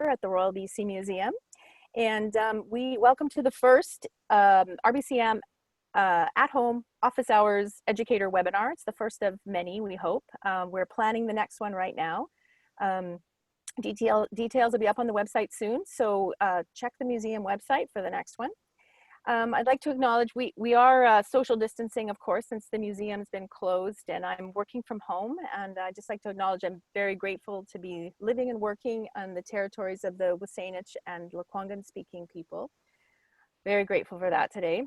at the Royal BC Museum. And we welcome to the first RBCM at-home office hours educator webinar. It's the first of many, we hope. We're planning the next one right now. Details will be up on the website soon, so check the museum website for the next one. I'd like to acknowledge we are social distancing, of course, since the museum's been closed, and I'm working from home. And I'd just like to acknowledge I'm very grateful to be living and working on the territories of the Wasanich and Lekwungen speaking people. Very grateful for that today.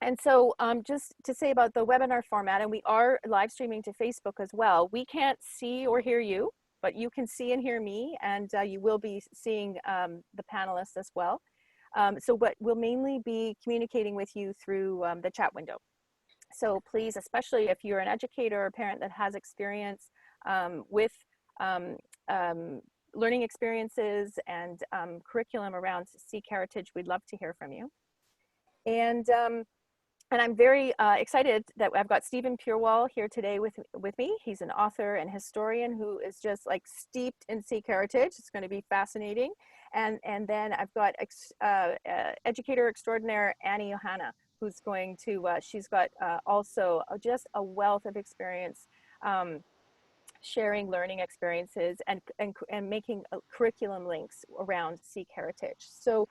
And so just to say about the webinar format, and we are live streaming to Facebook as well. We can't see or hear you, but you can see and hear me, and you will be seeing the panelists as well. But we'll mainly be communicating with you through the chat window. So please, especially if you're an educator or a parent that has experience with learning experiences and curriculum around Sikh heritage, we'd love to hear from you. And I'm very excited that I've got Steven Purewal here today with me. He's an author and historian who is just like steeped in Sikh heritage. It's going to be fascinating. And then I've got educator extraordinaire Annie Johanna, who's going to, she's got also just a wealth of experience sharing learning experiences and making curriculum links around Sikh heritage. So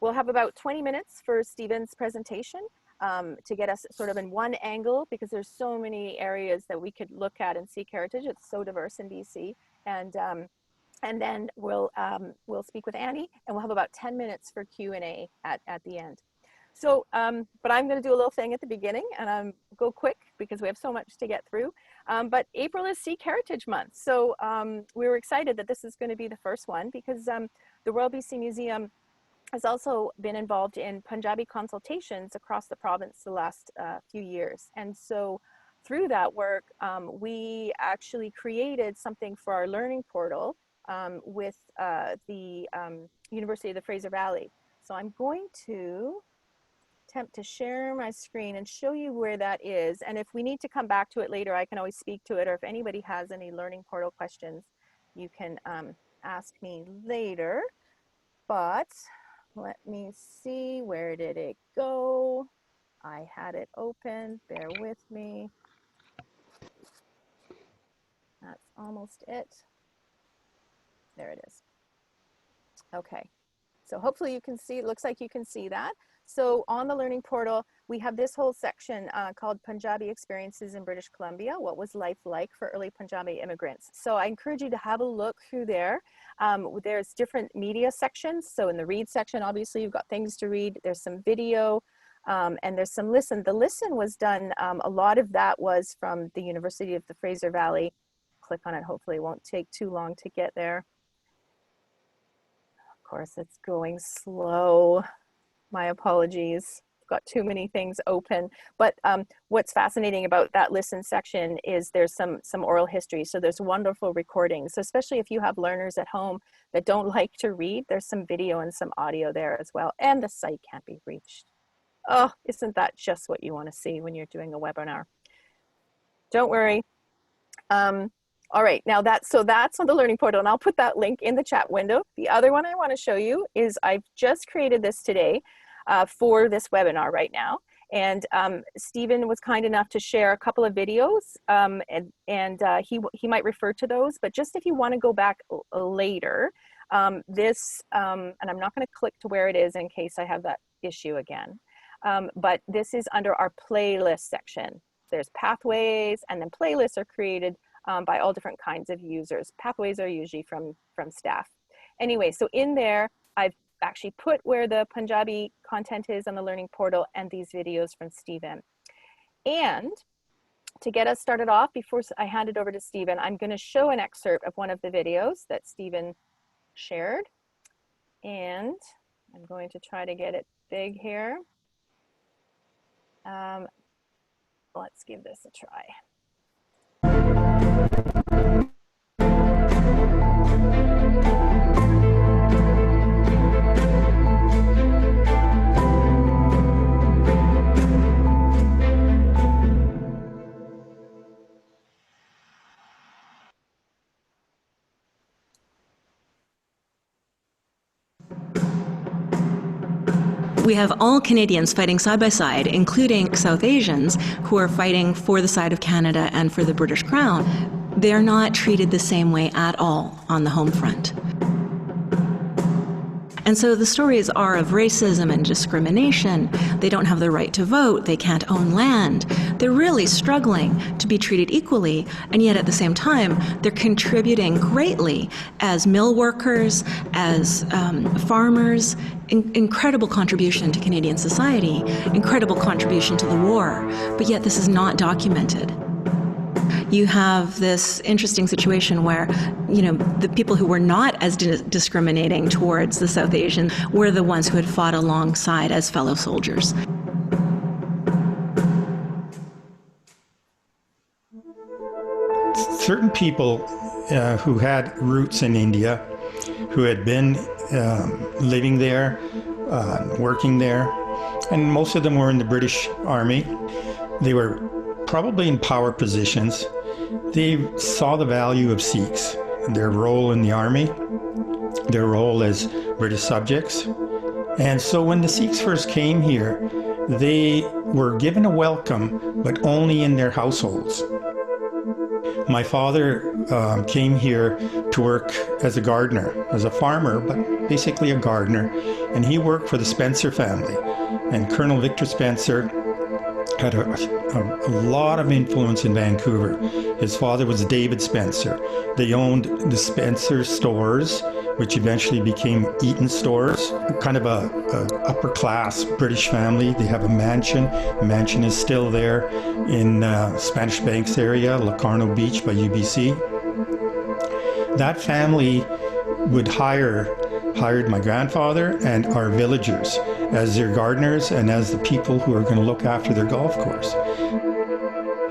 we'll have about 20 minutes for Steven's presentation. To get us sort of in one angle, because there's so many areas that we could look at in Sikh heritage. It's so diverse in BC, and then we'll speak with Annie, and we'll have about 10 minutes for Q&A at the end. So, but I'm going to do a little thing at the beginning, and go quick because we have so much to get through. But April is Sikh Heritage Month, so we were excited that this is going to be the first one because the Royal BC Museum has also been involved in Punjabi consultations across the province the last few years. And so through that work, we actually created something for our learning portal with the University of the Fraser Valley. So I'm going to attempt to share my screen and show you where that is. And if we need to come back to it later, I can always speak to it, or if anybody has any learning portal questions, you can ask me later. But let me see, where did it go? I had it open, bear with me. That's almost it. There it is. Okay, so hopefully you can see, it looks like you can see that. So on the learning portal, we have this whole section called Punjabi Experiences in British Columbia. What was life like for early Punjabi immigrants? So I encourage you to have a look through there. There's different media sections. So in the read section, obviously you've got things to read. There's some video and there's some listen. The listen was done, a lot of that was from the University of the Fraser Valley. Click on it, hopefully it won't take too long to get there. Of course, it's going slow. My apologies, I've got too many things open. But what's fascinating about that listen section is there's some oral history. So there's wonderful recordings. So especially if you have learners at home that don't like to read, there's some video and some audio there as well. And the site can't be reached. Oh, isn't that just what you want to see when you're doing a webinar? Don't worry. All right, now that's on the learning portal, and I'll put that link in the chat window. The other one I want to show you is I've just created this today for this webinar right now. And Steven was kind enough to share a couple of videos, and he might refer to those, but just if you want to go back later, and I'm not going to click to where it is in case I have that issue again, but this is under our playlist section. There's pathways, and then playlists are created by all different kinds of users. Pathways are usually from staff. Anyway, so in there, I've actually put where the Punjabi content is on the learning portal and these videos from Steven. And to get us started off, before I hand it over to Steven, I'm going to show an excerpt of one of the videos that Steven shared. And I'm going to try to get it big here. Let's give this a try. We have all Canadians fighting side by side, including South Asians who are fighting for the side of Canada and for the British Crown. They're not treated the same way at all on the home front. And so the stories are of racism and discrimination. They don't have the right to vote. They can't own land. They're really struggling to be treated equally, and yet at the same time, they're contributing greatly as mill workers, as farmers. Incredible contribution to Canadian society, incredible contribution to the war, but yet this is not documented. You have this interesting situation where, you know, the people who were not as discriminating towards the South Asians were the ones who had fought alongside as fellow soldiers. Certain people who had roots in India, who had been living there, working there, and most of them were in the British Army. They were probably in power positions. They saw the value of Sikhs, their role in the army, their role as British subjects. And so when the Sikhs first came here, they were given a welcome, but only in their households. My father came here to work as a gardener, as a farmer, but basically a gardener. And he worked for the Spencer family. And Colonel Victor Spencer had a lot of influence in Vancouver. His father was David Spencer. They owned the Spencer stores, which eventually became Eaton stores, kind of a upper class British family. They have a mansion. The mansion is still there in Spanish Banks area, Locarno Beach by UBC. That family would hired my grandfather and our villagers as their gardeners and as the people who are going to look after their golf course.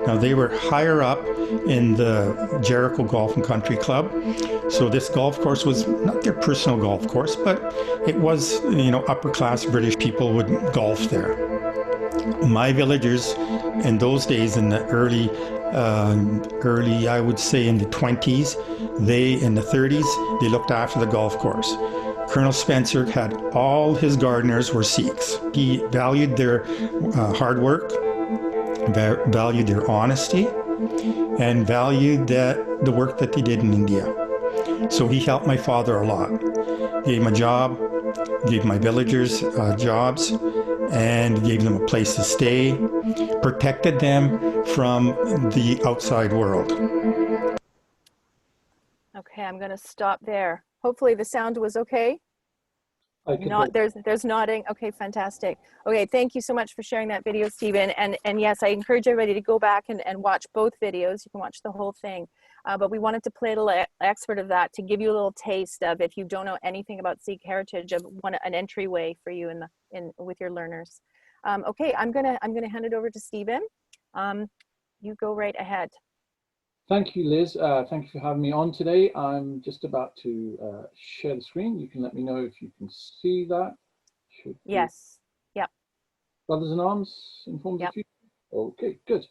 Now they were higher up in the Jericho Golf and Country Club. So this golf course was not their personal golf course, but it was, you know, upper class British people would golf there. My villagers in those days, in the early, I would say in the 20s, in the 30s, they looked after the golf course. Colonel Spencer had all his gardeners were Sikhs. He valued their hard work, valued their honesty, and valued the work that they did in India. So he helped my father a lot. Gave him a job, gave my villagers jobs, and gave them a place to stay, protected them from the outside world. Okay, I'm going to stop there. Hopefully the sound was okay. There's nodding. Okay, fantastic. Okay, thank you so much for sharing that video, Steven. And yes, I encourage everybody to go back and watch both videos. You can watch the whole thing. But we wanted to play a little excerpt of that to give you a little taste of, if you don't know anything about Sikh heritage, of an entryway for you with your learners. Okay, I'm gonna hand it over to Steven. You go right ahead. Thank you, Liz. Thank you for having me on today. I'm just about to share the screen. You can let me know if you can see that. Yes. Yep. Brothers in arms, informed of you? Okay, good.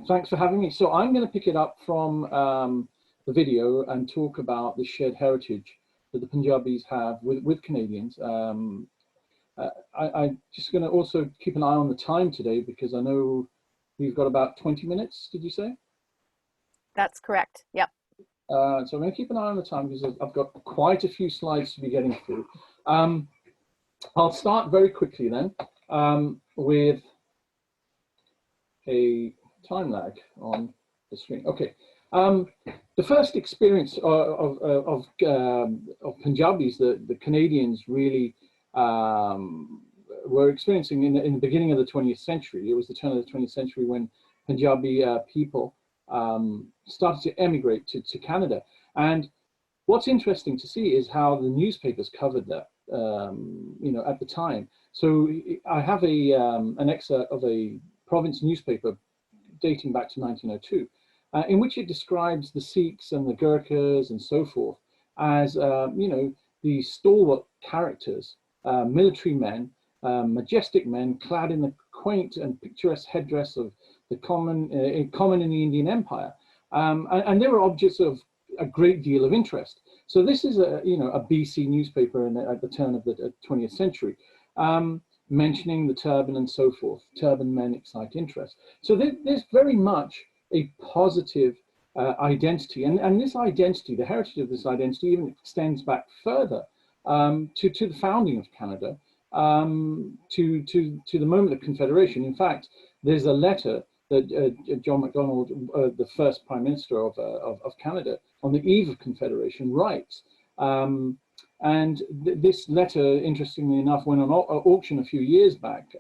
Thanks for having me. So I'm going to pick it up from the video and talk about the shared heritage that the Punjabis have with Canadians. I'm just going to also keep an eye on the time today, because I know we've got about 20 minutes, did you say? That's correct. Yep. So I'm going to keep an eye on the time because I've got quite a few slides to be getting through. I'll start very quickly then with a time lag on the screen. Okay. The first experience of Punjabis, the Canadians really were experiencing in the beginning of the 20th century. It was the turn of the 20th century when Punjabi people started to emigrate to Canada. And what's interesting to see is how the newspapers covered that, you know, at the time. So I have an excerpt of a province newspaper dating back to 1902, in which it describes the Sikhs and the Gurkhas and so forth as, you know, the stalwart characters, military men, majestic men clad in the quaint and picturesque headdress of the common in the Indian Empire, and they were objects of a great deal of interest. So this is a BC newspaper at the turn of the 20th century. mentioning the turban and so forth. Turban men excite interest. So there's very much a positive identity, and this identity, the heritage of this identity, even extends back further to the founding of Canada, to the moment of Confederation. In fact, there's a letter that John Macdonald, the first Prime Minister of Canada, on the eve of Confederation, writes. And this letter, interestingly enough, went on auction a few years back.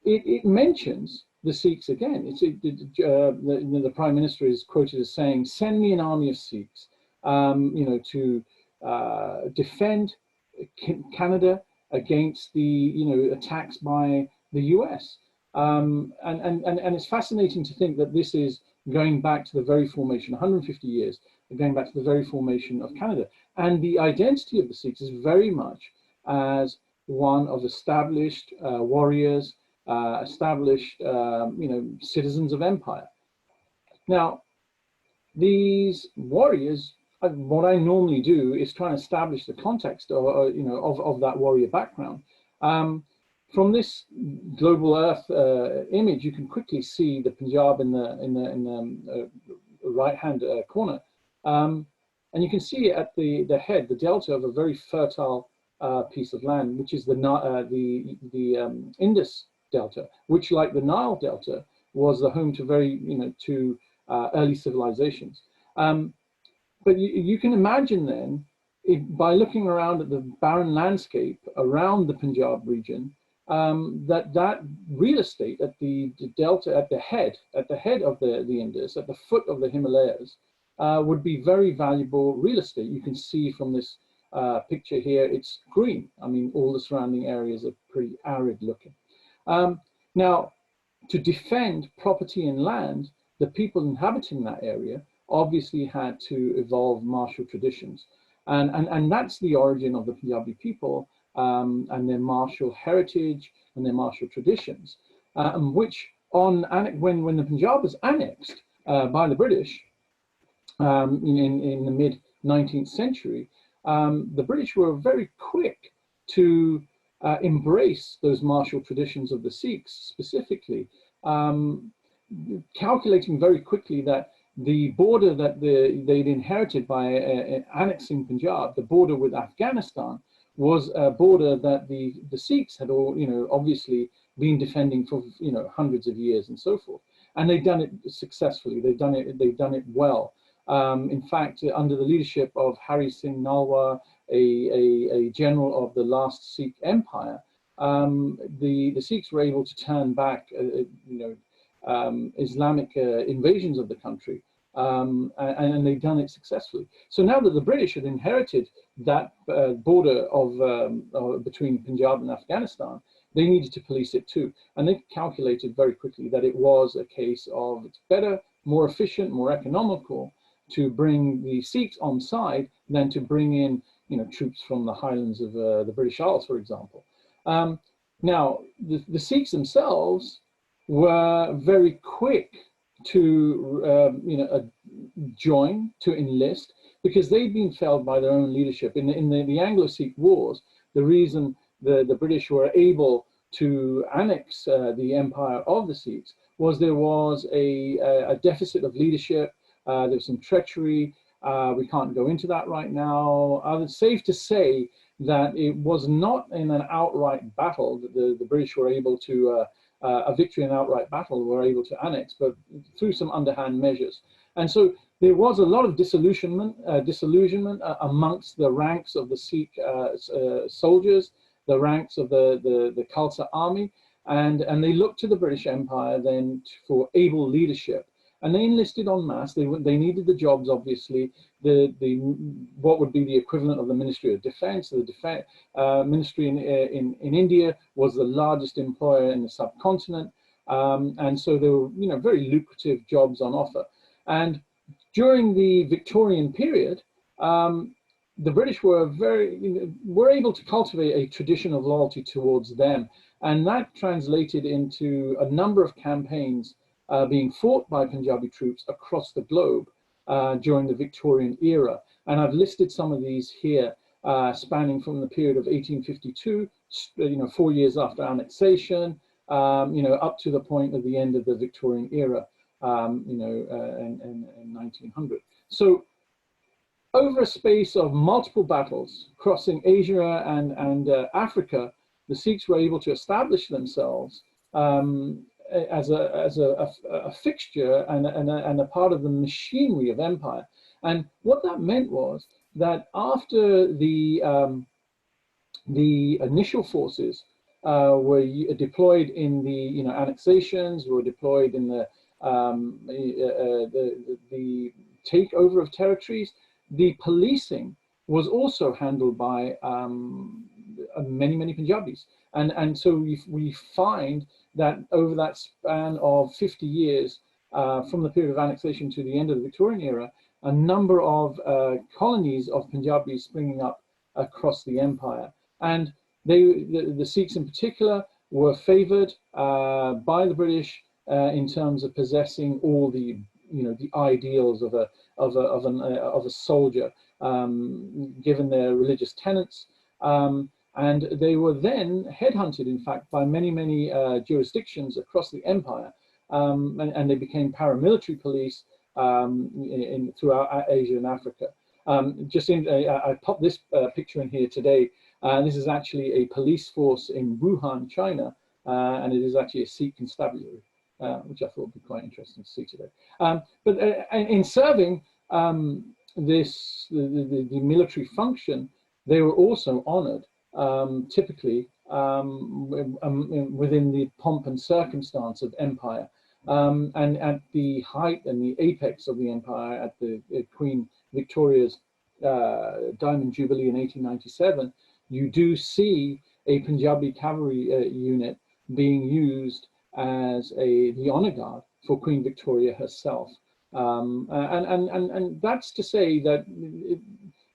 It mentions the Sikhs again. The Prime Minister is quoted as saying, "Send me an army of Sikhs, to defend Canada against the attacks by the US." And it's fascinating to think that this is going back to the very formation, 150 years, going back to the very formation of Canada. And the identity of the Sikhs is very much as one of established warriors, established citizens of empire. Now, these warriors, what I normally do is try and establish the context of that warrior background. From this global Earth image, you can quickly see the Punjab in the right-hand corner, and you can see at the head, the delta of a very fertile piece of land, which is the Indus Delta, which, like the Nile Delta, was the home to early civilizations. But you can imagine then, by looking around at the barren landscape around the Punjab region, that real estate at the delta, at the head of the Indus, at the foot of the Himalayas, would be very valuable real estate. You can see from this picture here, it's green. I mean, all the surrounding areas are pretty arid looking. Now, to defend property and land, the people inhabiting that area obviously had to evolve martial traditions. And that's the origin of the Punjabi people, and their martial heritage and their martial traditions, which when the Punjab was annexed by the British in the mid-19th century, the British were very quick to embrace those martial traditions of the Sikhs specifically, calculating very quickly that the border that they'd inherited by annexing Punjab, the border with Afghanistan, was a border that the Sikhs had all, obviously been defending for, hundreds of years and so forth. And they've done it successfully. They've done it well. In fact, under the leadership of Hari Singh Nalwar, a general of the last Sikh empire, the Sikhs were able to turn back, Islamic invasions of the country, and they've done it successfully. So now that the British had inherited that border between Punjab and Afghanistan, they needed to police it too. And they calculated very quickly that it was a case of it's better, more efficient, more economical to bring the Sikhs on side than to bring in troops from the highlands of the British Isles, for example. Now, the Sikhs themselves were very quick to join, to enlist, because they'd been failed by their own leadership. In the Anglo-Sikh Wars, the reason the British were able to annex the empire of the Sikhs was there was a deficit of leadership, there was some treachery. We can't go into that right now. It's safe to say that it was not in an outright battle that the British were able to, a victory in an outright battle, were able to annex, but through some underhand measures. And so there was a lot of disillusionment amongst the ranks of the Sikh soldiers, the ranks of the Khalsa army, and they looked to the British Empire then for able leadership. And they enlisted en masse. They needed the jobs, obviously. What would be the equivalent of the Ministry of Defense. The ministry in India was the largest employer in the subcontinent, and so there were very lucrative jobs on offer. And during the Victorian period, the British were were able to cultivate a tradition of loyalty towards them, and that translated into a number of campaigns being fought by Punjabi troops across the globe during the Victorian era. And I've listed some of these here. spanning from the period of 1852, 4 years after annexation, up to the point of the end of the Victorian era, in 1900. So over a space of multiple battles crossing Asia and Africa, the Sikhs were able to establish themselves as a fixture and a part of the machinery of empire. And what that meant was that after the initial forces were deployed in the annexations, were deployed in the takeover of territories, the policing was also handled by many Punjabis. And so we find that over that span of 50 years, from the period of annexation to the end of the Victorian era, a number of colonies of Punjabis springing up across the empire. And the Sikhs in particular were favored by the British in terms of possessing all the the ideals of a soldier, given their religious tenets, and they were then headhunted, in fact, by many jurisdictions across the empire, and they became paramilitary police throughout Asia and Africa. I popped this picture in here today. This is actually a police force in Wuhan, China, and it is actually a Sikh constabulary, which I thought would be quite interesting to see today. But in serving the military function, they were also honored, typically within the pomp and circumstance of empire. And at the height and the apex of the empire, at the Queen Victoria's Diamond Jubilee in 1897, you do see a Punjabi cavalry unit being used as the honor guard for Queen Victoria herself, and that's to say that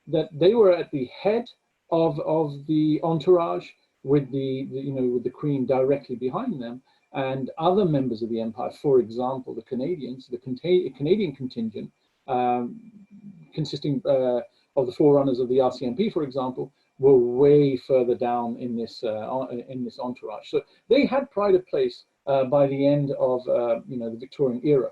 they were at the head of the entourage, with the Queen directly behind them, and other members of the empire. For example, the Canadians, the Canadian contingent, consisting of the forerunners of the RCMP, for example, were way further down in this entourage. So they had pride of place by the end of the Victorian era.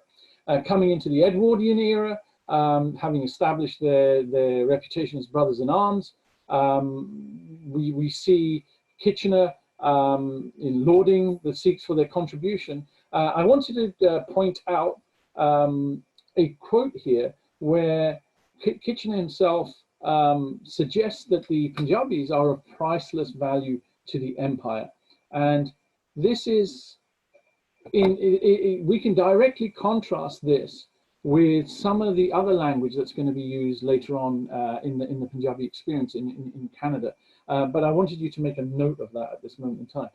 Coming into the Edwardian era, having established their reputation as brothers in arms, we see Kitchener in lauding the Sikhs for their contribution. I wanted to point out a quote here where Kitchener himself suggests that the Punjabis are of priceless value to the empire, and this is we can directly contrast this with some of the other language that's going to be used later on in the Punjabi experience in Canada. But I wanted you to make a note of that at this moment in time.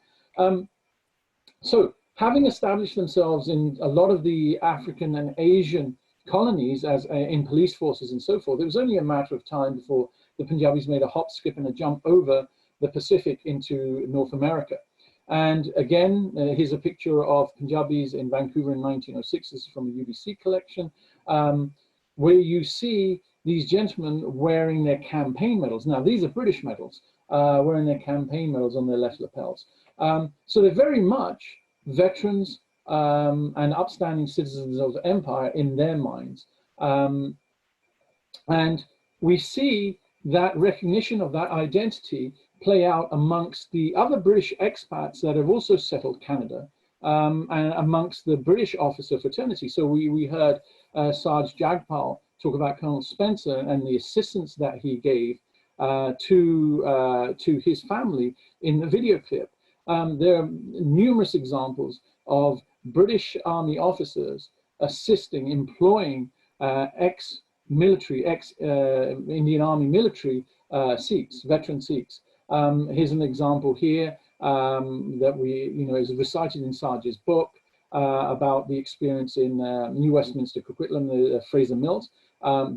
So having established themselves in a lot of the African and Asian colonies as in police forces and so forth, it was only a matter of time before the Punjabis made a hop, skip and a jump over the Pacific into North America. And again, here's a picture of Punjabis in Vancouver in 1906. This is from a UBC collection, where you see these gentlemen wearing their campaign medals. Now, these are British medals, wearing their campaign medals on their left lapels. So they're very much veterans and upstanding citizens of the empire in their minds. And we see that recognition of that identity play out amongst the other British expats that have also settled Canada, and amongst the British officer fraternity. So we heard Sarge Jagpal talk about Colonel Spencer and the assistance that he gave to his family in the video clip. There are numerous examples of British Army officers assisting, employing ex-military, ex-Indian Army military Sikhs, veteran Sikhs. Here's an example here that is recited in Sarge's book about the experience in New Westminster, Coquitlam, the Fraser Mills.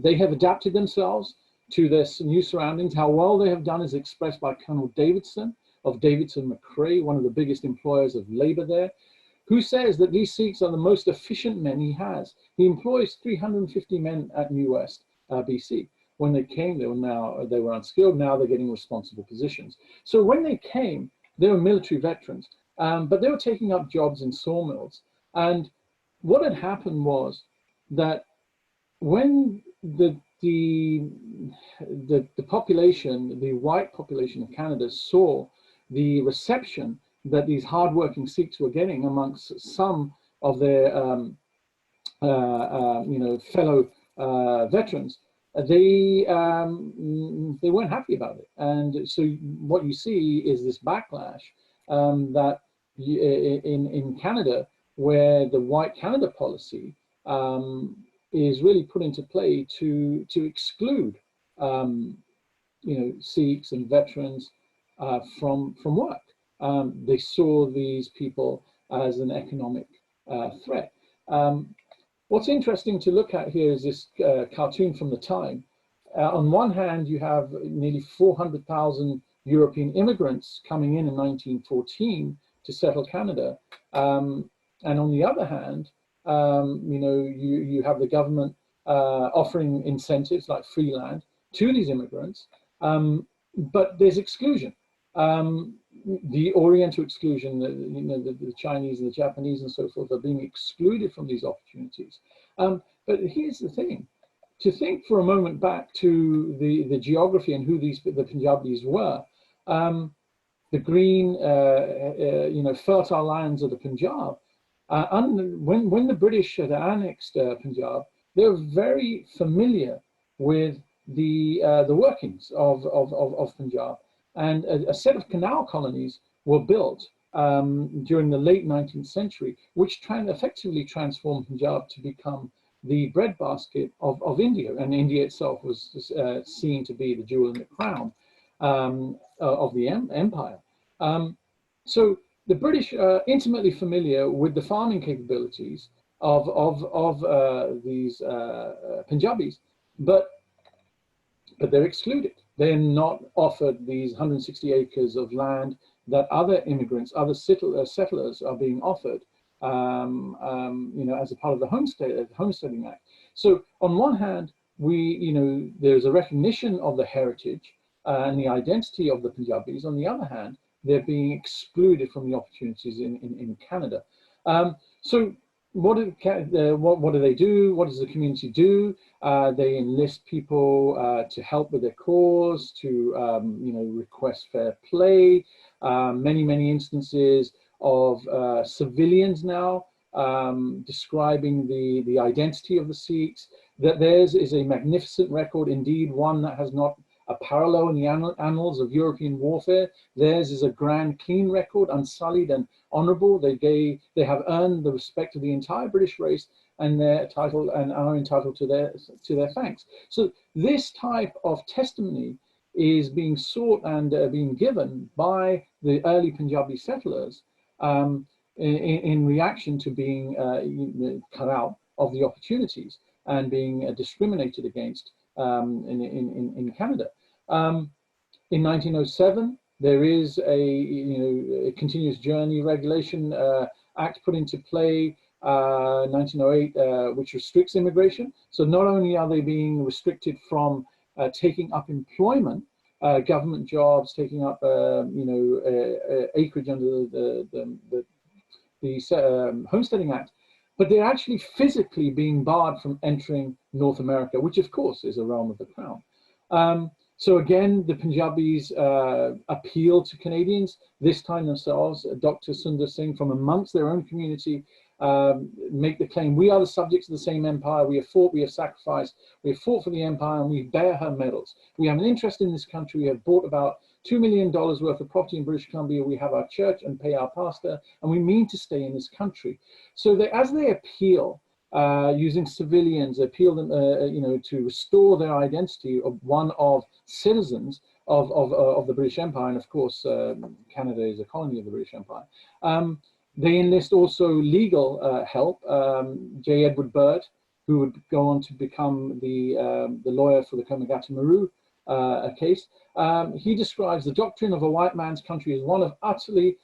They have adapted themselves to their new surroundings. How well they have done is expressed by Colonel Davidson of Davidson McRae, one of the biggest employers of labor there, who says that these Sikhs are the most efficient men he has. He employs 350 men at New West, BC. When they came, they were unskilled. Now they're getting responsible positions. So when they came, they were military veterans, but they were taking up jobs in sawmills. And what had happened was that when the population, the white population of Canada, saw the reception that these hardworking Sikhs were getting amongst some of their fellow veterans, they weren't happy about it. And so what you see is this backlash that in Canada, where the White Canada policy is really put into play to exclude Sikhs and veterans from work. They saw these people as an economic threat. What's interesting to look at here is this cartoon from the time. On one hand, you have nearly 400,000 European immigrants coming in 1914 to settle Canada. And on the other hand, you have the government offering incentives like free land to these immigrants, but there's exclusion. The Oriental exclusion, the Chinese and the Japanese and so forth are being excluded from these opportunities. But here's the thing: to think for a moment back to the geography and who the Punjabis were, the green, fertile lands of the Punjab. When the British had annexed Punjab, they were very familiar with the workings of Punjab, and a set of canal colonies were built during the late 19th century, which effectively transformed Punjab to become the breadbasket of India, and India itself was seen to be the jewel in the crown of the empire. So the British are intimately familiar with the farming capabilities of these Punjabis, but they're excluded. They're not offered these 160 acres of land that other immigrants, other settlers are being offered, as a part of the Homesteading Act. So on one hand, there's a recognition of the heritage and the identity of the Punjabis. On the other hand, they're being excluded from the opportunities in Canada. So what do they do? What does the community do? They enlist people to help with their cause, to request fair play. Many instances of civilians now describing the identity of the Sikhs. That theirs is a magnificent record, indeed one that has not a parallel in the annals of European warfare. Theirs is a grand, clean record, unsullied and honourable. They have earned the respect of the entire British race, and they're entitled and are entitled to their thanks. So this type of testimony is being sought and being given by the early Punjabi settlers in reaction to being cut out of the opportunities and being discriminated against in Canada. In 1907, there is a continuous journey regulation act put into play, 1908, which restricts immigration. So not only are they being restricted from taking up employment, government jobs, taking up acreage under the Homesteading Act, but they're actually physically being barred from entering North America, which of course is a realm of the crown. So again, the Punjabis appeal to Canadians, this time themselves. Dr. Sundar Singh from amongst their own community make the claim: we are the subjects of the same empire, we have fought, we have sacrificed, we have fought for the empire, and we bear her medals. We have an interest in this country, we have bought about $2 million worth of property in British Columbia, we have our church and pay our pastor, and we mean to stay in this country. So as they appeal, using civilians, appeal them, to restore their identity of one of citizens of the British Empire, and of course, Canada is a colony of the British Empire. They enlist also legal help. J. Edward Burt, who would go on to become the lawyer for the Komagata Maru case. He describes the doctrine of a white man's country as one of utterly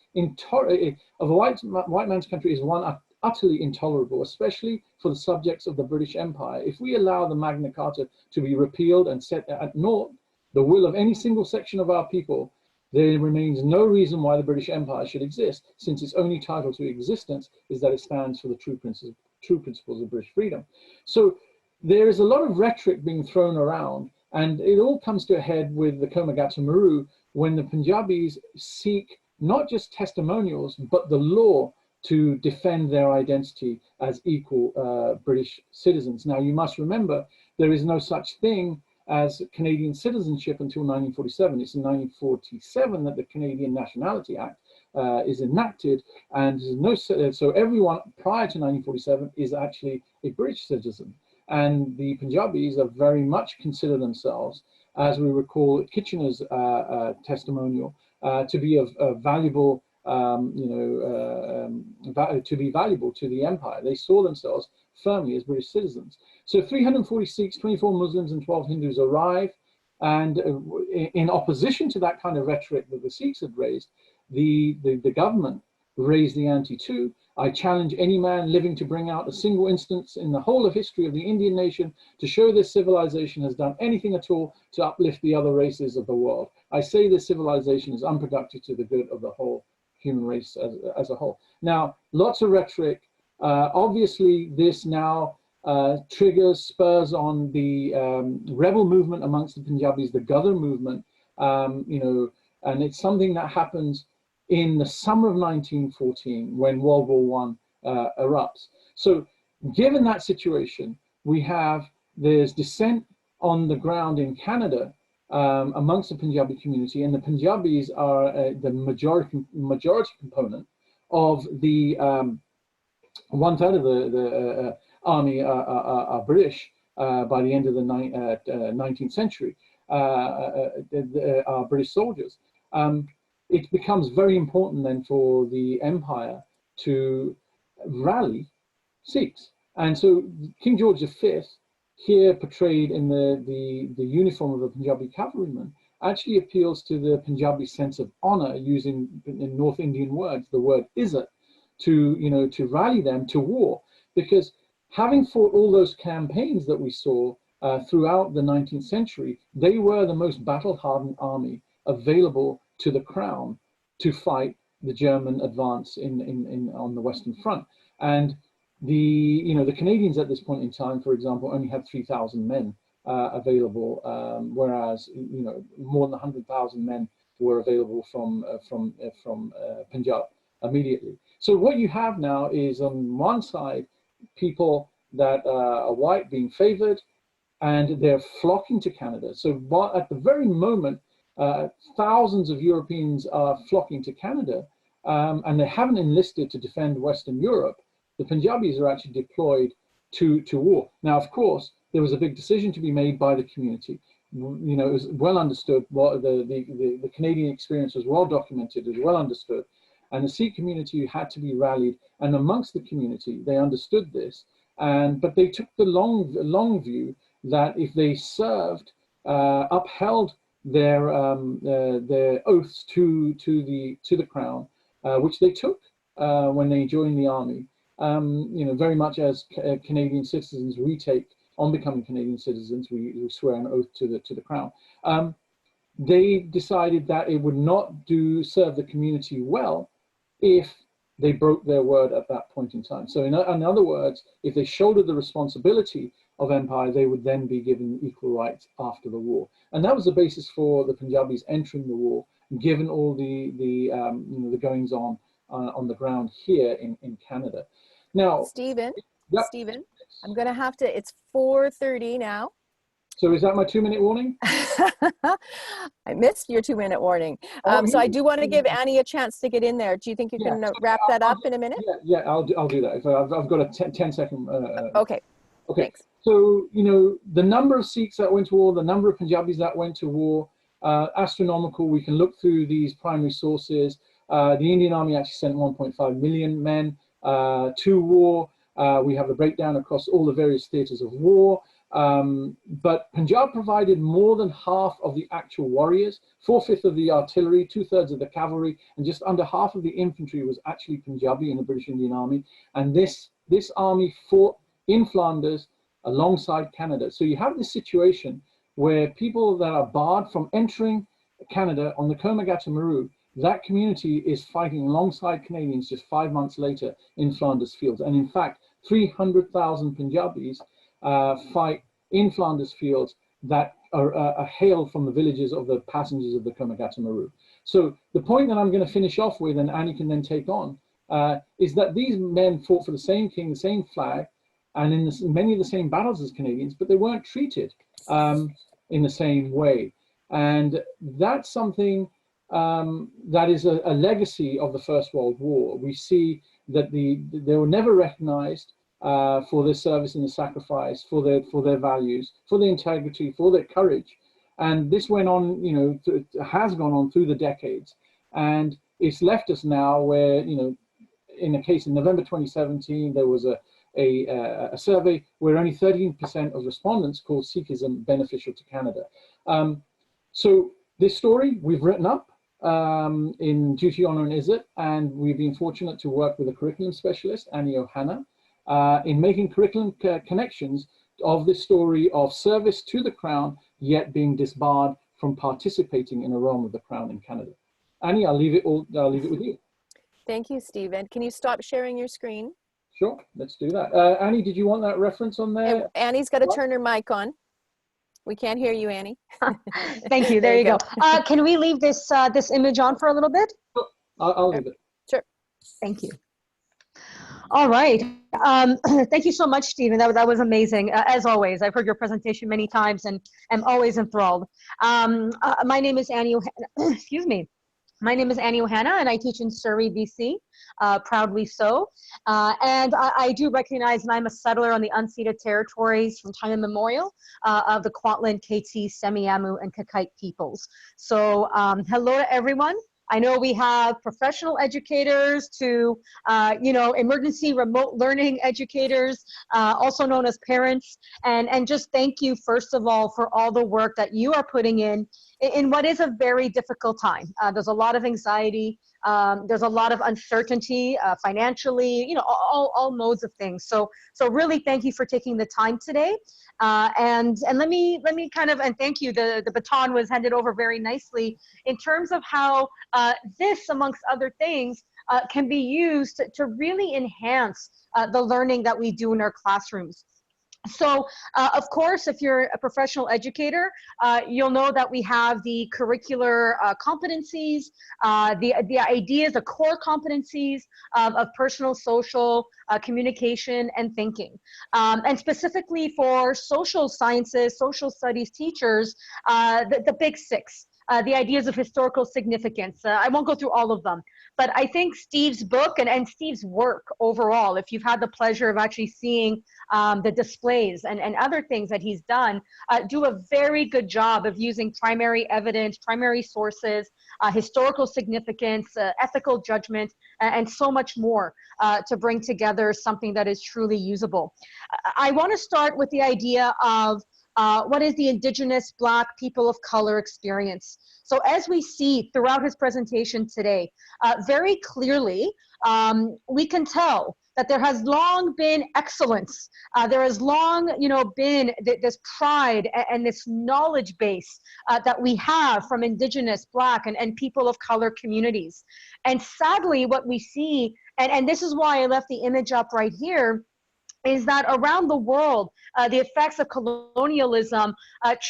white man's country is one utterly intolerable, especially for the subjects of the British Empire. If we allow the Magna Carta to be repealed and set at naught the will of any single section of our people, there remains no reason why the British Empire should exist, since its only title to existence is that it stands for the true principles of British freedom. So there is a lot of rhetoric being thrown around, and it all comes to a head with the Komagata Maru, when the Punjabis seek not just testimonials, but the law to defend their identity as equal British citizens. Now, you must remember, there is no such thing as Canadian citizenship until 1947. It's in 1947 that the Canadian Nationality Act is enacted, and so everyone prior to 1947 is actually a British citizen. And the Punjabis are very much consider themselves, as we recall Kitchener's testimonial, to be a valuable, to be valuable to the empire. They saw themselves firmly as British citizens. So 340 Sikhs, 24 Muslims, and 12 Hindus arrive, and in opposition to that kind of rhetoric that the Sikhs had raised, the government raised the ante too. I challenge any man living to bring out a single instance in the whole of history of the Indian nation to show this civilization has done anything at all to uplift the other races of the world. I say this civilization is unproductive to the good of the whole human race as a whole. Now, lots of rhetoric. Obviously, this now spurs on the rebel movement amongst the Punjabis, the Ghadar movement, and it's something that happens in the summer of 1914 when World War I erupts. So given that situation, there's dissent on the ground in Canada amongst the Punjabi community, and the Punjabis are the majority component of the one third of the army are British by the end of the 19th century, are British soldiers. It becomes very important then for the empire to rally Sikhs. And so King George V, here portrayed in the uniform of a Punjabi cavalryman, actually appeals to the Punjabi sense of honor, using in North Indian words, the word izzat, to rally them to war. Because having fought all those campaigns that we saw throughout the 19th century, they were the most battle-hardened army available to the crown to fight the German advance on the Western Front. And the Canadians at this point in time, for example, only had 3,000 men available, whereas more than 100,000 men were available from Punjab immediately. So what you have now is, on one side, people that are white being favored, and they're flocking to Canada. So at the very moment, thousands of Europeans are flocking to Canada, and they haven't enlisted to defend Western Europe. The Punjabis are actually deployed to war. Now, of course, there was a big decision to be made by the community. It was well understood. What the Canadian experience was well documented, it was well understood, and the Sikh community had to be rallied. And amongst the community, they understood this, but they took the long view that if they served, upheld their oaths to the crown, which they took when they joined the army. Very much as Canadian citizens, we take on becoming Canadian citizens, we swear an oath to the crown. They decided that it would not serve the community well if they broke their word at that point in time. So in other words, if they shouldered the responsibility of empire, they would then be given equal rights after the war. And that was the basis for the Punjabis entering the war, given all the goings on the ground here in Canada. Now, Steven, yep. Steven, I'm going to have to, it's 4:30 now. So is that my 2-minute warning? I missed your 2-minute warning. So I do want to give Annie a chance to get in there. Do you think you can wrap that up in a minute? Yeah, I'll do that. I've got a 10-second. Okay. Thanks. So, the number of Sikhs that went to war, the number of Punjabis that went to war, astronomical. We can look through these primary sources. The Indian Army actually sent 1.5 million men to war. We have the breakdown across all the various theaters of war. But Punjab provided more than half of the actual warriors, 4/5 of the artillery, 2/3 of the cavalry, and just under half of the infantry was actually Punjabi in the British Indian Army. And this army fought in Flanders alongside Canada. So you have this situation where people that are barred from entering Canada on the Komagata-Maru, that community is fighting alongside Canadians just 5 months later in Flanders fields. And in fact, 300,000 Punjabis fight in Flanders fields that are hailed from the villages of the passengers of the Komagata-Maru. So the point that I'm going to finish off with, and Annie can then take on, is that these men fought for the same king, the same flag, and in many of the same battles as Canadians, but they weren't treated in the same way. And that's something that is a legacy of the First World War. We see that they were never recognized for their service and the sacrifice, for their values, for their integrity, for their courage. And this went on, you know, has gone on through the decades. And it's left us now where, you know, in a case in November 2017, there was a survey where only 13% of respondents called Sikhism beneficial to Canada. So this story we've written up in Duty, Honour and Izzat, and we've been fortunate to work with a curriculum specialist, Annie O'Hannah, in making curriculum connections of this story of service to the Crown, yet being disbarred from participating in a realm of the Crown in Canada. Annie, I'll leave it with you. Thank you, Stephen. Can you stop sharing your screen? Sure, let's do that. Annie, did you want that reference on there? And Annie's got to turn her mic on. We can't hear you, Annie. Thank you. There you go. Can we leave this this image on for a little bit? Sure. I'll leave it. Sure. Thank you. All right. Thank you so much, Stephen. That was amazing. As always, I've heard your presentation many times and am always enthralled. My name is Annie O'Hannah. Excuse me. My name is Annie O'Hannah, and I teach in Surrey, BC, proudly so. And I do recognize that I'm a settler on the unceded territories from time immemorial of the Kwantlen, Métis, Semiahmoo, and Kakite peoples. So hello to everyone. I know we have professional educators to, you know, emergency remote learning educators, also known as parents. And just thank you, first of all, for all the work that you are putting in what is a very difficult time. There's a lot of anxiety. There's a lot of uncertainty financially, you know, all modes of things. So really thank you for taking the time today. And let me kind of, and thank you, the baton was handed over very nicely in terms of how this, amongst other things, can be used to really enhance the learning that we do in our classrooms. So, of course, if you're a professional educator, you'll know that we have the curricular competencies, the ideas, the core competencies of personal, social, communication, and thinking. And specifically for social sciences, social studies teachers, the big six. The ideas of historical significance. I won't go through all of them, but I think Steve's book and Steve's work overall, if you've had the pleasure of actually seeing the displays and other things that he's done, do a very good job of using primary evidence, primary sources, historical significance, ethical judgment, and so much more to bring together something that is truly usable. I want to start with the idea of what is the Indigenous Black people of color experience? So as we see throughout his presentation today, very clearly, we can tell that there has long been excellence. There has long, you know, been this pride and this knowledge base that we have from Indigenous, Black, and people of color communities. And sadly, what we see, and this is why I left the image up right here, is that around the world, the effects of colonialism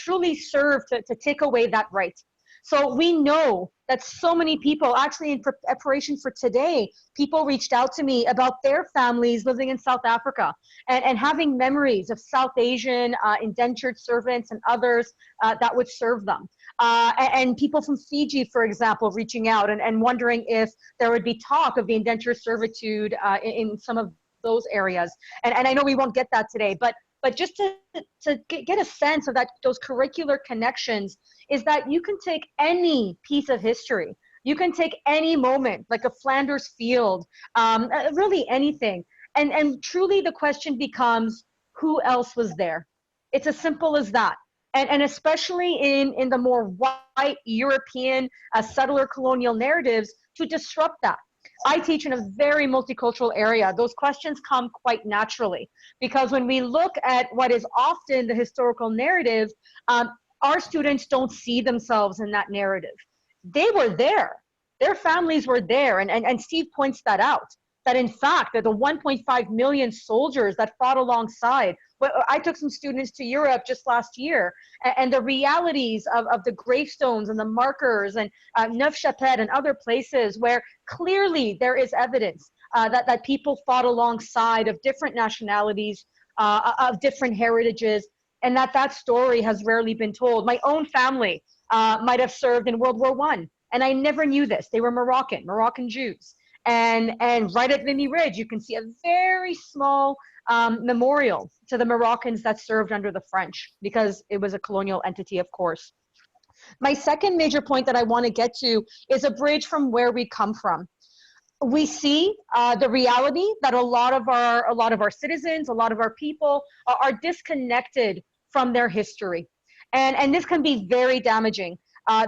truly serve to take away that right. So we know that so many people, actually in preparation for today, people reached out to me about their families living in South Africa and having memories of South Asian indentured servants and others that would serve them. And people from Fiji, for example, reaching out and wondering if there would be talk of the indentured servitude in some of those areas. And I know we won't get that today, but just to get a sense of that, those curricular connections, is that you can take any piece of history, you can take any moment, like a Flanders field, really anything. And truly the question becomes, who else was there? It's as simple as that. And especially in the more white European settler colonial narratives, to disrupt that. I teach in a very multicultural area. Those questions come quite naturally, because when we look at what is often the historical narrative, our students don't see themselves in that narrative. They were there. Their families were there. And Steve points that out, that in fact, that the 1.5 million soldiers that fought alongside, well, I took some students to Europe just last year, and the realities of the gravestones and the markers and Neuf-Chapelle and other places where clearly there is evidence that people fought alongside of different nationalities, of different heritages, and that story has rarely been told. My own family might have served in World War I, and I never knew this. They were Moroccan Jews. And right at Vimy Ridge, you can see a very small memorial to the Moroccans that served under the French, because it was a colonial entity, of course. My second major point that I want to get to is a bridge from where we come from. We see the reality that a lot of our citizens, a lot of our people are disconnected from their history. And this can be very damaging.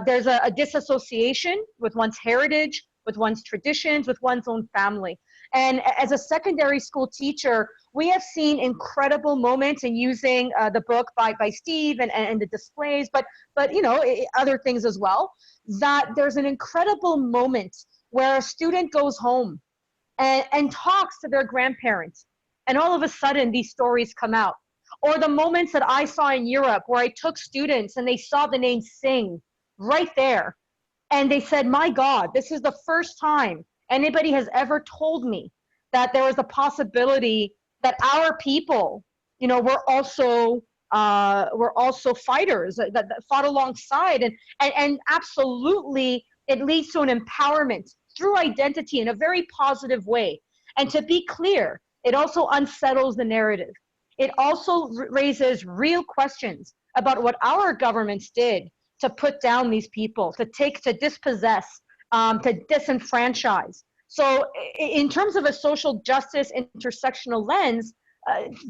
There's a disassociation with one's heritage, with one's traditions, with one's own family. And as a secondary school teacher, we have seen incredible moments in using the book by Steve and the displays, but other things as well, that there's an incredible moment where a student goes home and talks to their grandparents, and all of a sudden these stories come out. Or the moments that I saw in Europe where I took students and they saw the name Singh right there. And they said, my God, this is the first time anybody has ever told me that there was a possibility that our people, were also fighters that fought alongside. And absolutely, it leads to an empowerment through identity in a very positive way. And to be clear, it also unsettles the narrative. It also raises real questions about what our governments did to put down these people, to dispossess, to disenfranchise. So in terms of a social justice intersectional lens,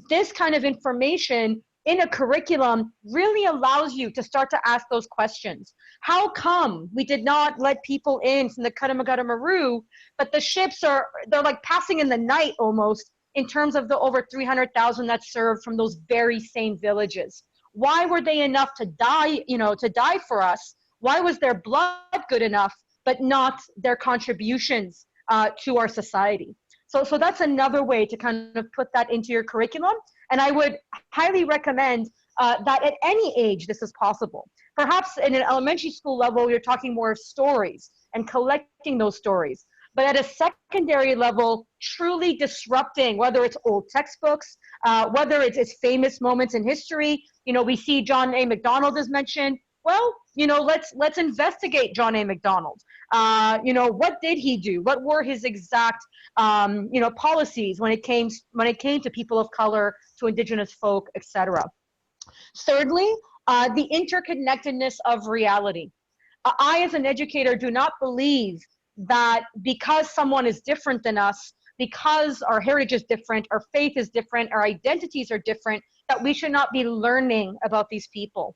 this kind of information in a curriculum really allows you to start to ask those questions. How come we did not let people in from the Karamagata Maru, but the ships they're like passing in the night almost, in terms of the over 300,000 that served from those very same villages? Why were they enough to die, to die for us? Why was their blood good enough, but not their contributions to our society? So that's another way to kind of put that into your curriculum. And I would highly recommend that at any age this is possible. Perhaps in an elementary school level, you're talking more of stories and collecting those stories. But at a secondary level, truly disrupting, whether it's old textbooks, whether it's famous moments in history. We see John A. Macdonald is mentioned. Well, let's investigate John A. Macdonald. What did he do? What were his exact, policies when it came to people of color, to Indigenous folk, etc. Thirdly, the interconnectedness of reality. I, as an educator, do not believe that because someone is different than us, because our heritage is different, our faith is different, our identities are different, that we should not be learning about these people.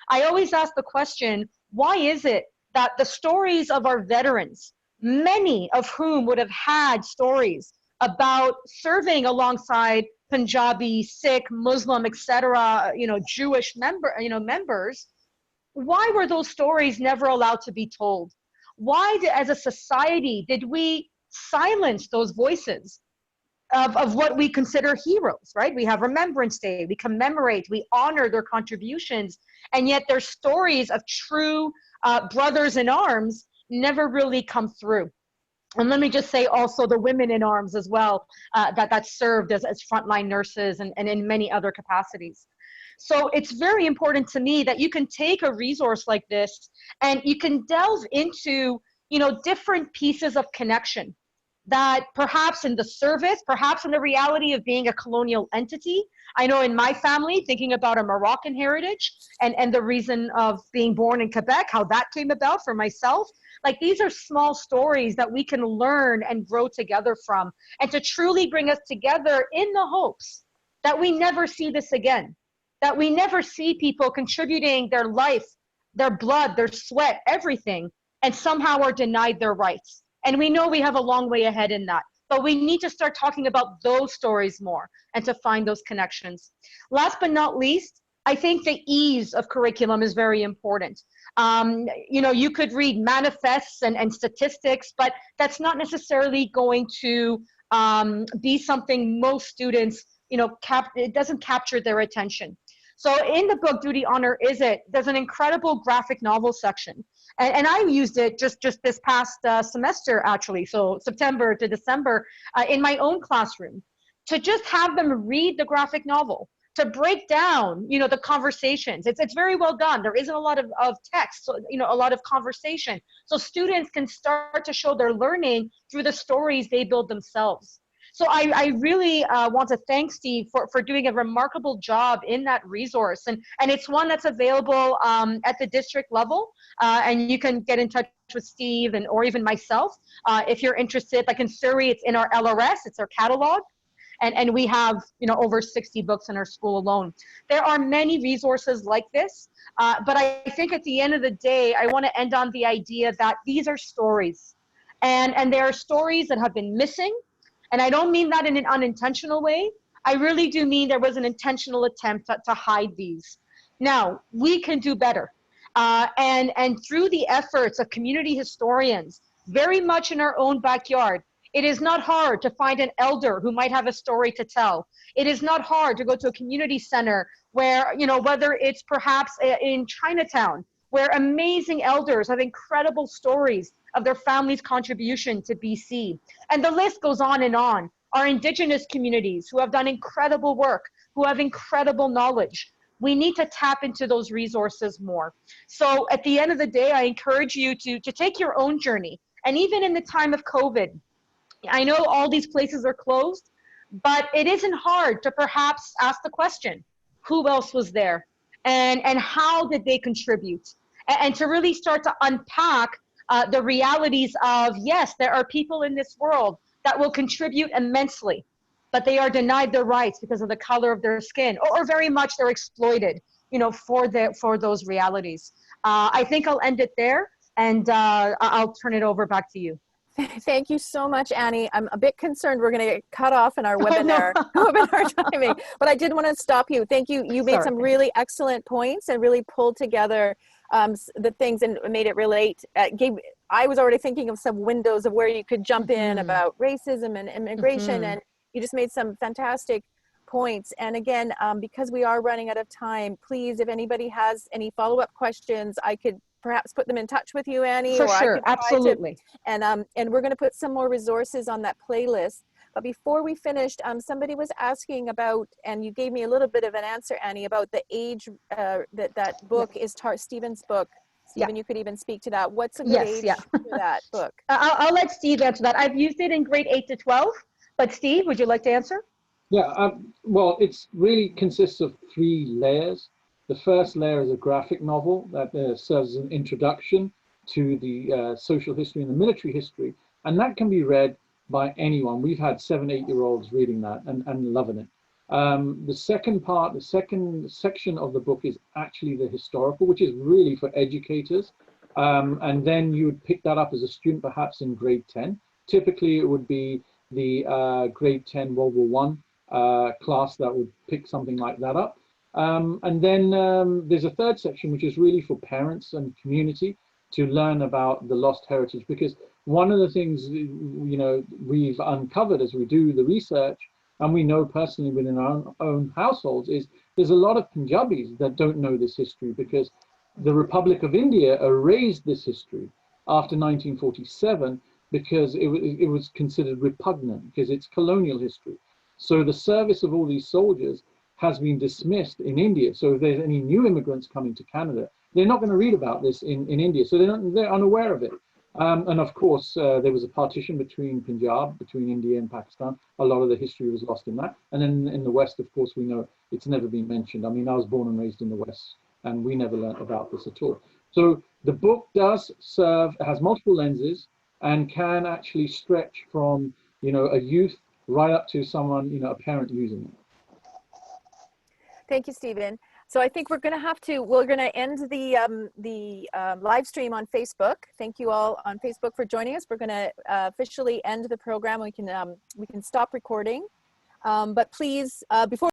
I always ask the question, why is it that the stories of our veterans, many of whom would have had stories about serving alongside Punjabi, Sikh, Muslim, etc., Jewish members, why were those stories never allowed to be told? Why, as a society, did we silence those voices of what we consider heroes, right? We have Remembrance Day, we commemorate, we honor their contributions, and yet their stories of true brothers in arms never really come through. And let me just say also the women in arms as well, that served as frontline nurses and in many other capacities. So it's very important to me that you can take a resource like this and you can delve into, different pieces of connection that perhaps in the service, perhaps in the reality of being a colonial entity. I know in my family, thinking about a Moroccan heritage and the reason of being born in Quebec, how that came about for myself. Like, these are small stories that we can learn and grow together from, and to truly bring us together in the hopes that we never see this again. that we never see people contributing their life, their blood, their sweat, everything, and somehow are denied their rights. And we know we have a long way ahead in that, but we need to start talking about those stories more and to find those connections. Last but not least, I think the ease of curriculum is very important. You could read manifests and statistics, but that's not necessarily going to be something most students, it doesn't capture their attention. So in the book, Duty, Honor, Is It? There's an incredible graphic novel section. And I used it just this past semester, actually, so September to December, in my own classroom, to just have them read the graphic novel, to break down, the conversations. It's very well done. There isn't a lot of text, so, a lot of conversation. So students can start to show their learning through the stories they build themselves. So I really want to thank Steve for doing a remarkable job in that resource. And it's one that's available at the district level. And you can get in touch with Steve or even myself if you're interested. Like in Surrey, it's in our LRS, it's our catalog. And we have, over 60 books in our school alone. There are many resources like this, but I think at the end of the day, I want to end on the idea that these are stories. And there are stories that have been missing. And I don't mean that in an unintentional way. I really do mean there was an intentional attempt to hide these. Now, we can do better. And through the efforts of community historians, very much in our own backyard, it is not hard to find an elder who might have a story to tell. It is not hard to go to a community center where, whether it's perhaps in Chinatown, where amazing elders have incredible stories of their family's contribution to BC. And the list goes on and on. Our Indigenous communities who have done incredible work, who have incredible knowledge. We need to tap into those resources more. So at the end of the day, I encourage you to take your own journey. And even in the time of COVID, I know all these places are closed, but it isn't hard to perhaps ask the question, who else was there? And how did they contribute? And to really start to unpack the realities of, yes, there are people in this world that will contribute immensely, but they are denied their rights because of the color of their skin, or very much they're exploited, for those realities. I think I'll end it there, and I'll turn it over back to you. Thank you so much, Annie. I'm a bit concerned we're going to get cut off in our webinar, webinar timing, but I did want to stop you. Thank you. You made some really excellent points and really pulled together the things and made it relate. I was already thinking of some windows of where you could jump in about racism and immigration, and you just made some fantastic points. And again, because we are running out of time, please, if anybody has any follow-up questions, I could perhaps put them in touch with you, Annie. For sure, absolutely. And we're going to put some more resources on that playlist. But before we finished, somebody was asking about, and you gave me a little bit of an answer, Annie, about the age that book is Stephen's book. Stephen, you could even speak to that. What's a good age for that book? I'll let Steve answer that. I've used it in grade 8 to 12, but Steve, would you like to answer? Yeah, well, it really consists of 3 layers. The first layer is a graphic novel that serves as an introduction to the social history and the military history, and that can be read by anyone. We've had 7, 8-year-olds reading that and loving it. The second part, the second section of the book is actually the historical, which is really for educators. And then you would pick that up as a student, perhaps in grade 10. Typically, it would be the grade 10 World War I class that would pick something like that up. And then there's a third section, which is really for parents and community to learn about the lost heritage, because one of the things, we've uncovered as we do the research, and we know personally within our own households, is there's a lot of Punjabis that don't know this history, because the Republic of India erased this history after 1947 because it was considered repugnant, because it's colonial history. So the service of all these soldiers has been dismissed in India. So if there's any new immigrants coming to Canada, they're not going to read about this in India. So they're unaware of it. And of course, there was a partition between Punjab, between India and Pakistan. A lot of the history was lost in that. And then in the West, of course, we know it's never been mentioned. I mean, I was born and raised in the West, and we never learned about this at all. So the book does serve, has multiple lenses, and can actually stretch from, a youth right up to someone, a parent using it. Thank you, Stephen. So I think we're going to end the live stream on Facebook. Thank you all on Facebook for joining us. We're going to officially end the program. We can stop recording. But please, before